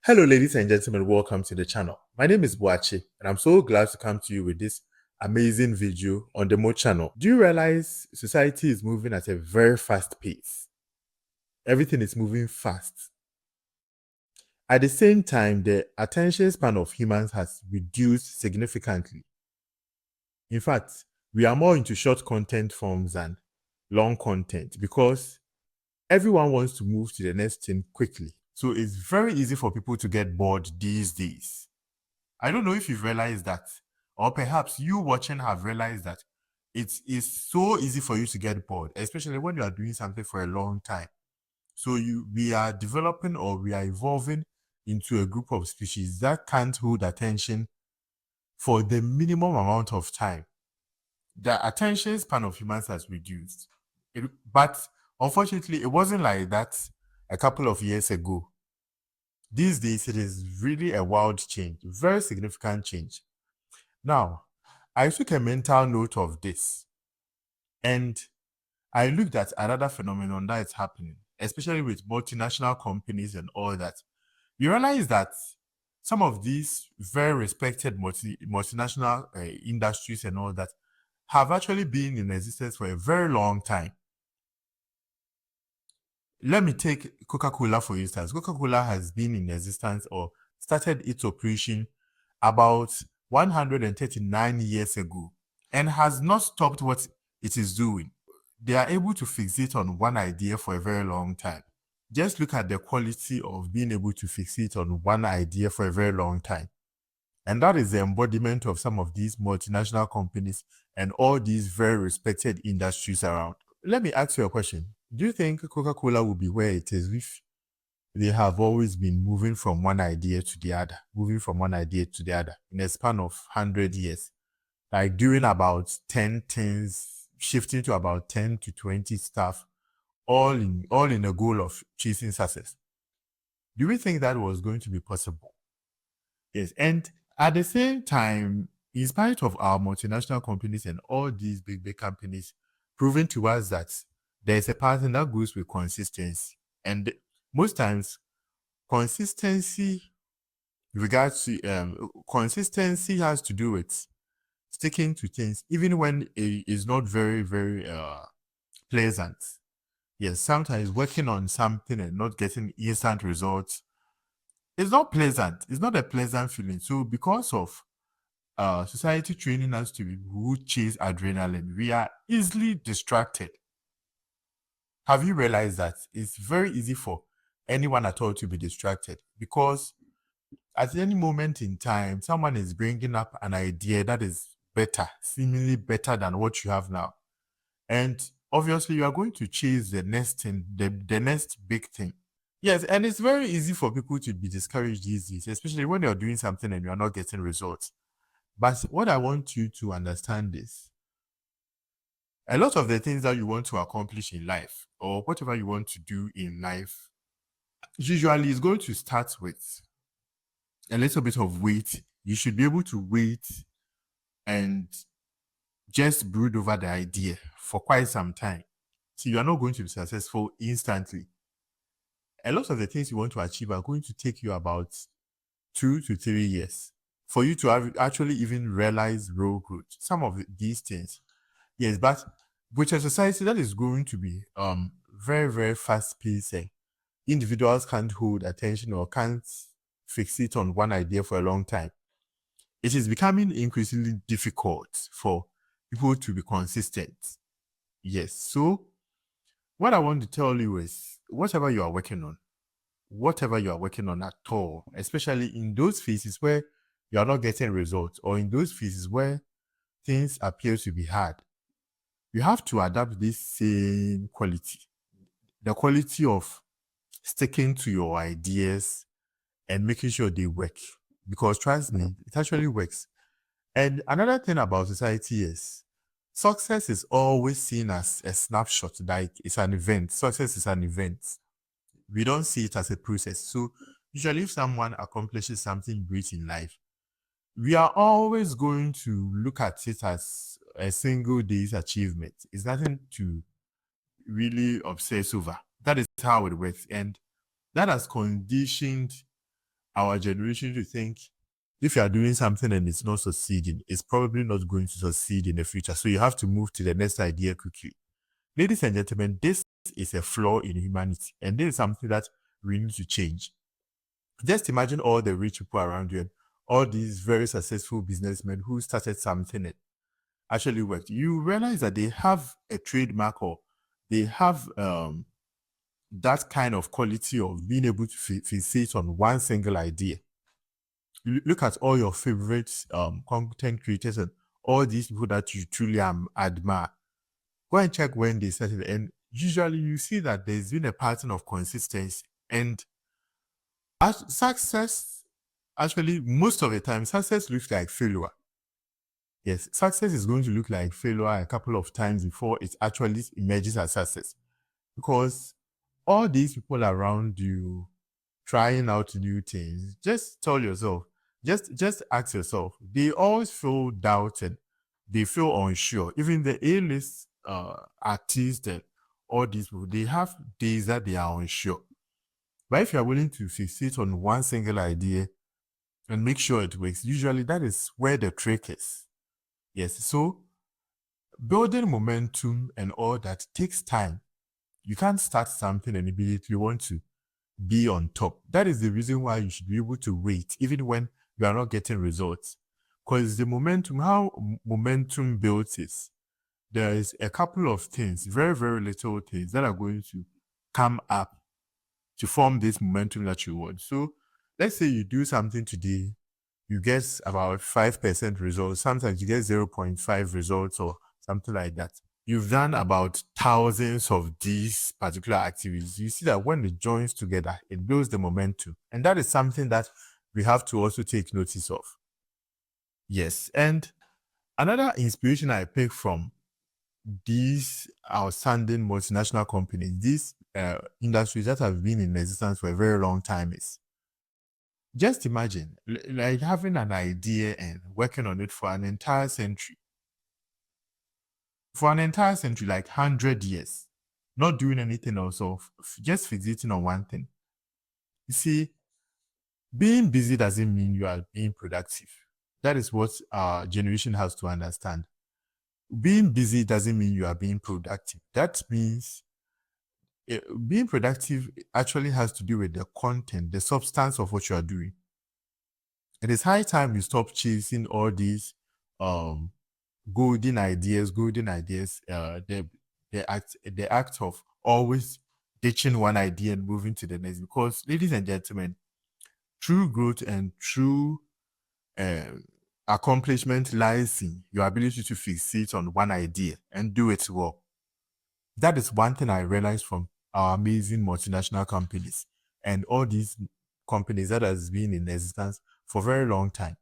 Hello, ladies and gentlemen, welcome to the channel. My name is Boachi, and I'm so glad to come to you with this amazing video on the Mo channel. Do you realize society is moving at a very fast pace? Everything is moving fast. At the same time, the attention span of humans has reduced significantly. In fact, we are more into short content forms than long content because everyone wants to move to the next thing quickly. So it's very easy for people to get bored these days. I don't know if you've realized that, or perhaps you watching have realized that it is so easy for you to get bored, especially when you are doing something for a long time. So we are developing or we are evolving into a group of species that can't hold attention for the minimum amount of time. The attention span of humans has reduced. But unfortunately, it wasn't like that a couple of years ago. These days, it is really a wild change, very significant change. Now, I took a mental note of this and I looked at another phenomenon that is happening, especially with multinational companies and all that. You realize that some of these very respected multinational industries and all that have actually been in existence for a very long time. Let me take Coca-Cola, for instance. Coca-Cola has been in existence or started its operation about 139 years ago and has not stopped what it is doing. They are able to fixate on one idea for a very long time. Just look at the quality of being able to fixate on one idea for a very long time. And that is the embodiment of some of these multinational companies and all these very respected industries around. Let me ask you a question. Do you think Coca-Cola will be where it is if they have always been moving from one idea to the other, in a span of 100 years? Like doing about 10 things, shifting to about 10 to 20 stuff, all in a goal of chasing success. Do we think that was going to be possible? Yes. And at the same time, in spite of our multinational companies and all these big companies proving to us that there's a pattern that goes with consistency. And most times, consistency consistency has to do with sticking to things, even when it is not very pleasant. Yes, sometimes working on something and not getting instant results, it's not pleasant. It's not a pleasant feeling. So because of society training us to be who chase adrenaline, we are easily distracted. Have you realized that it's very easy for anyone at all to be distracted? Because at any moment in time, someone is bringing up an idea that is better, seemingly better than what you have now. And obviously, you are going to chase the next thing, the next big thing. Yes, and it's very easy for people to be discouraged these days, especially when you're doing something and you're not getting results. But what I want you to understand is a lot of the things that you want to accomplish in life or whatever you want to do in life usually is going to start with a little bit of wait. You should be able to wait and just brood over the idea for quite some time. So you are not going to be successful instantly. A lot of the things you want to achieve are going to take you about 2 to 3 years for you to actually even realize real growth. Some of these things, yes, but with a society that is going to be very fast paced, individuals can't hold attention or can't fixate on one idea for a long time. It is becoming increasingly difficult for people to be consistent. Yes. So what I want to tell you is whatever you are working on at all, especially in those phases where you are not getting results or in those phases where things appear to be hard, you have to adapt this same quality, the quality of sticking to your ideas and making sure they work. Because trust me, it actually works. And another thing about society is success is always seen as a snapshot, like it's an event. Success is an event. We don't see it as a process. So usually if someone accomplishes something great in life, we are always going to look at it as a single day's achievement. It's nothing to really obsess over. That is how it works. And that has conditioned our generation to think if you are doing something and it's not succeeding, it's probably not going to succeed in the future. So you have to move to the next idea quickly. Ladies and gentlemen, this is a flaw in humanity, and this is something that we need to change. Just imagine all the rich people around you and all these very successful businessmen who started something that actually worked. You realize that they have a trademark or they have that kind of quality of being able to fixate on one single idea. You look at all your favorite content creators and all these people that you truly admire. Go and check when they started, and usually you see that there's been a pattern of consistency. And as success, actually, most of the time, success looks like failure. Yes, success is going to look like failure a couple of times before it actually emerges as success. Because all these people around you trying out new things, just tell yourself, just ask yourself, they always feel doubted, they feel unsure. Even the A-list artists and all these people, they have days that they are unsure. But if you are willing to fixate on one single idea and make sure it works, usually that is where the trick is. Yes, so building momentum and all that takes time. You can't start something and immediately want to be on top. That is the reason why you should be able to wait, even when you are not getting results. Because the momentum, how momentum builds is, there is a couple of things, very, very little things that are going to come up to form this momentum that you want. So let's say you do something today, you get about 5% results. Sometimes you get 0.5 results or something like that. You've done about thousands of these particular activities. You see that when it joins together, it builds the momentum. And that is something that we have to also take notice of. Yes. And another inspiration I pick from these outstanding multinational companies, these industries that have been in existence for a very long time is, just imagine like having an idea and working on it for an entire century. For an entire century, like 100 years, not doing anything else, or just fixating on one thing. You see, being busy doesn't mean you are being productive. That is what our generation has to understand. Being busy doesn't mean you are being productive. That means being productive actually has to do with the content, the substance of what you are doing. It is high time you stop chasing all these um, golden ideas. The act of always ditching one idea and moving to the next. Because, ladies and gentlemen, true growth and true accomplishment lies in your ability to fixate on one idea and do it well. That is one thing I realized from our amazing multinational companies and all these companies that has been in existence for a very long time.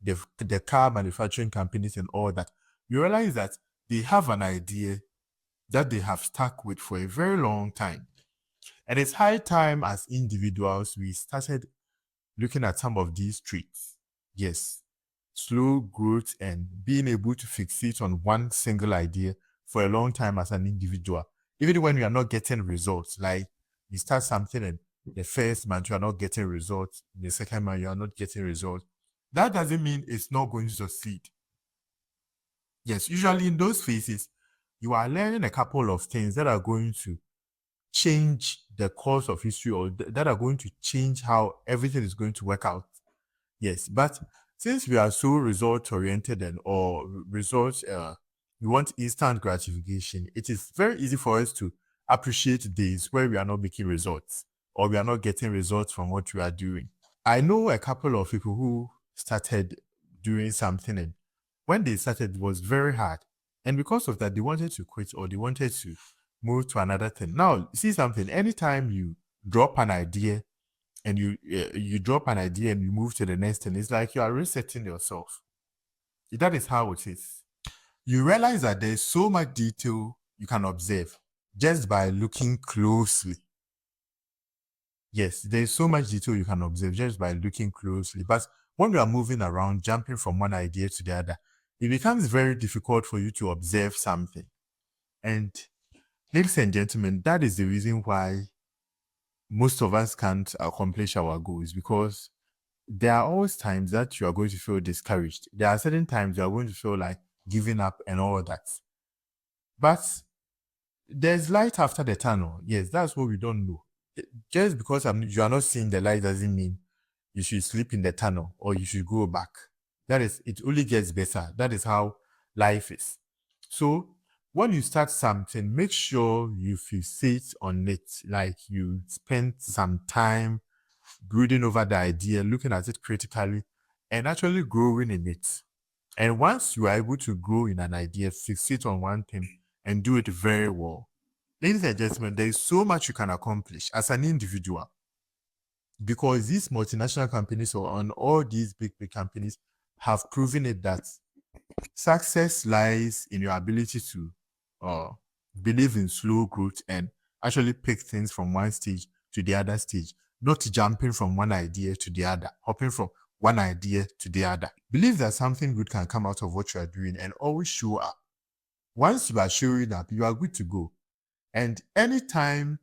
The car manufacturing companies and all that. You realize that they have an idea that they have stuck with for a very long time. And it's high time as individuals we started looking at some of these traits. Yes, slow growth and being able to fixate on one single idea for a long time as an individual, even when you are not getting results. Like you start something and the first month you are not getting results, the second month you are not getting results. That doesn't mean it's not going to succeed. Yes, usually in those phases, you are learning a couple of things that are going to change the course of history or that are going to change how everything is going to work out. Yes, but since we are so result oriented and or results, we want instant gratification. It is very easy for us to appreciate days where we are not making results or we are not getting results from what we are doing. I know a couple of people who started doing something, and when they started, it was very hard. And because of that, they wanted to quit or they wanted to move to another thing. Now, see something, anytime you drop an idea and you drop an idea and you move to the next thing, it's like you are resetting yourself. That is how it is. You realize that there's so much detail you can observe just by looking closely. Yes, there's so much detail you can observe just by looking closely. But when you are moving around, jumping from one idea to the other, it becomes very difficult for you to observe something. And ladies and gentlemen, that is the reason why most of us can't accomplish our goals, because there are always times that you are going to feel discouraged. There are certain times you are going to feel like giving up and all that. But there's light after the tunnel. Yes, that's what we don't know. Just because you are not seeing the light doesn't mean you should sleep in the tunnel or you should go back. That is, it only gets better. That is how life is. So when you start something, make sure you fixate on it. Like you spend some time brooding over the idea, looking at it critically, and actually growing in it. And once you are able to grow in an idea, fixate on one thing and do it very well. Ladies and gentlemen, there is so much you can accomplish as an individual because these multinational companies or on all these big companies have proven it that success lies in your ability to believe in slow growth and actually pick things from one stage to the other stage, not jumping from one idea to the other, hopping from one idea to the other. Believe that something good can come out of what you are doing and always show up. Once you are showing up, you are good to go. And anytime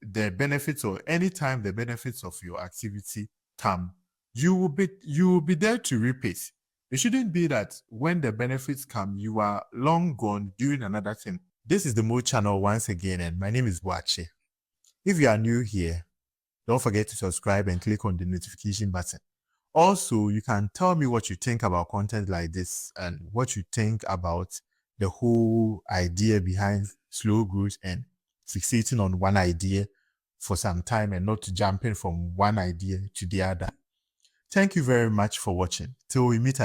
the benefits of your activity come, you will be there to reap it. It shouldn't be that when the benefits come, you are long gone doing another thing. This is the Mo channel once again, and my name is Boache. If you are new here, don't forget to subscribe and click on the notification button. Also, you can tell me what you think about content like this and what you think about the whole idea behind slow growth and fixating on one idea for some time and not jumping from one idea to the other. Thank you very much for watching. Till we meet again.